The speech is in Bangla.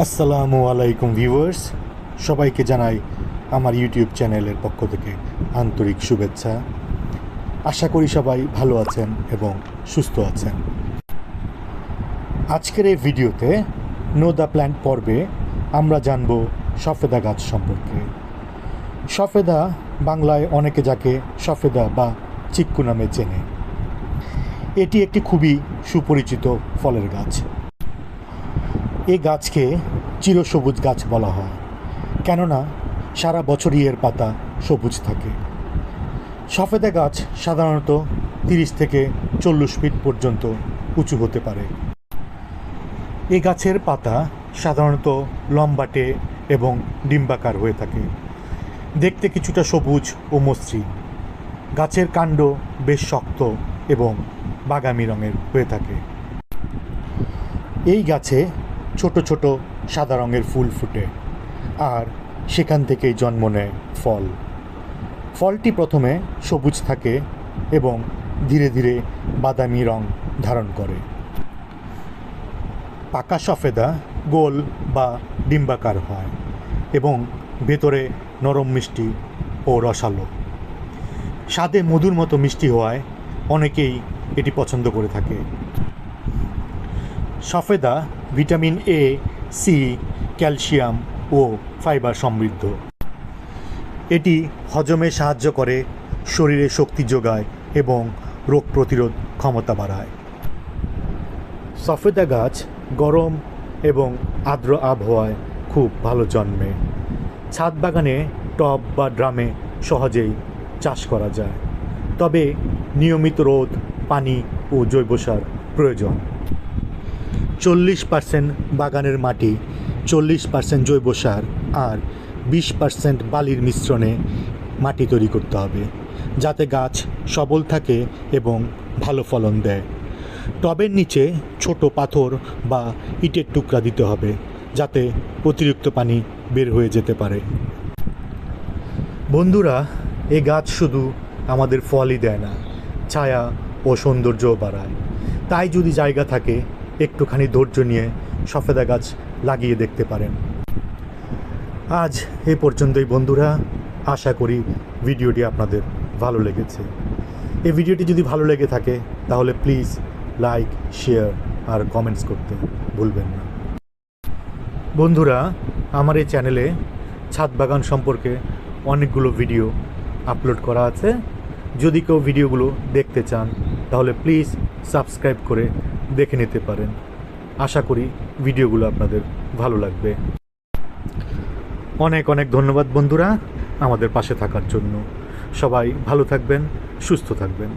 আসসালামু আলাইকুম ভিউয়ার্স, সবাইকে জানাই আমার ইউটিউব চ্যানেলের পক্ষ থেকে আন্তরিক শুভেচ্ছা। আশা করি সবাই ভালো আছেন এবং সুস্থ আছেন। আজকের এই ভিডিওতে নো দ্য প্ল্যান্ট পর্বে আমরা জানব সফেদা গাছ সম্পর্কে। সফেদা বাংলায় অনেকে যাকে সফেদা বা চিক্কু নামে চেনে। এটি একটি খুবই সুপরিচিত ফলের গাছ। এই গাছকে চিরসবুজ গাছ বলা হয়, কেননা সারা বছরই এর পাতা সবুজ থাকে। সফেদা গাছ সাধারণত 30 থেকে 40 ফিট পর্যন্ত উঁচু হতে পারে। এই গাছের পাতা সাধারণত লম্বাটে এবং ডিম্বাকার হয়ে থাকে, দেখতে কিছুটা সবুজ ও মসৃণ। গাছের কাণ্ড বেশ শক্ত এবং বাদামি রঙের হয়ে থাকে। এই গাছে ছোট ছোট সাদা রঙের ফুল ফুটে, আর সেখান থেকেই জন্ম নেয় ফল। ফলটি প্রথমে সবুজ থাকে এবং ধীরে ধীরে বাদামি রং ধারণ করে। পাকা সফেদা গোল বা ডিম্বাকার হয় এবং ভেতরে নরম মিষ্টি ও রসালো। স্বাদে মধুর মতো মিষ্টি হওয়ায় অনেকেই এটি পছন্দ করে থাকে। সফেদা ভিটামিন এ, সি, ক্যালসিয়াম ও ফাইবার সমৃদ্ধ। এটি হজমে সাহায্য করে, শরীরে শক্তি যোগায় এবং রোগ প্রতিরোধ ক্ষমতা বাড়ায়। সফেদা গাছ গরম এবং আর্দ্র আবহাওয়ায় খুব ভালো জন্মে। ছাদ বাগানে, টব বা ড্রামে সহজেই চাষ করা যায়, তবে নিয়মিত রোদ, পানি ও জৈব সার প্রয়োজন। 40% বাগানের মাটি, 40% জৈব সার আর 20% বালির মিশ্রণে মাটি তৈরি করতে হবে, যাতে গাছ সবল থাকে এবং ভালো ফলন দেয়। টবের নিচে ছোট পাথর বা ইটের টুকরা দিতে হবে, যাতে অতিরিক্ত পানি বের হয়ে যেতে পারে। বন্ধুরা, এই গাছ শুধু আমাদের ফলই দেয় না, ছায়া ও সৌন্দর্যও বাড়ায়। তাই যদি জায়গা থাকে, একটুখানি ধৈর্য নিয়ে সফেদা গাছ লাগিয়ে দেখতে পারেন। আজ এ পর্যন্তই বন্ধুরা। আশা করি ভিডিওটি আপনাদের ভালো লেগেছে। এই ভিডিওটি যদি ভালো লেগে থাকে তাহলে প্লিজ লাইক, শেয়ার আর কমেন্টস করতে ভুলবেন না। বন্ধুরা, আমার এই চ্যানেলে ছাদ বাগান সম্পর্কে অনেকগুলো ভিডিও আপলোড করা আছে। যদি কেউ ভিডিওগুলো দেখতে চান তাহলে প্লিজ সাবস্ক্রাইব করে দেখে নিতে পারেন। আশা করি ভিডিওগুলো আপনাদের ভালো লাগবে। অনেক অনেক ধন্যবাদ বন্ধুরা আমাদের পাশে থাকার জন্য। সবাই ভালো থাকবেন, সুস্থ থাকবেন।